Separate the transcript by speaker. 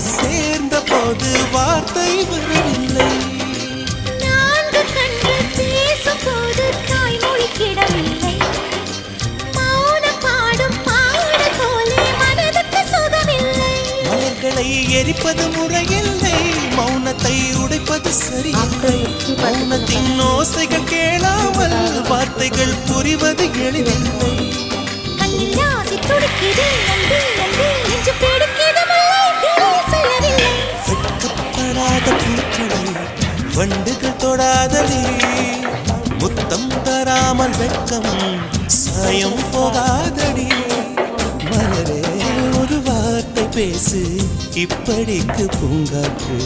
Speaker 1: சேர்ந்த போது வார்த்தை வரவில்லை.
Speaker 2: நான்கு கண்கள் பேசும் போது தாய்மொழி கிடவில்லை. மௌனம் பாடும் பாடல் போலே மனதுக்கு சுகமில்லை.
Speaker 1: மலர்களை எரிப்பது முறையில்லை, மௌனத்தை உடைப்பது சரியில்லை. மௌனத்தின் ஓசைகள் கேளாமல் வார்த்தைகள் புரிவது எளிதில்லை.
Speaker 2: கண்ணில் ஆசை துடிக்குது, நம்பி நம்பி நெஞ்சு பிடிக்குது, மல்லை சொல்லவில்லை.
Speaker 1: வெட்கப்படாத பூக்களை வண்டுகள் தொடாதடி, முத்தம் தராமல் வெட்கம் சாயம் போகாதடி. மலரே ஒரு வார்த்தை பேசு, இப்படிக்கு பூங்காற்று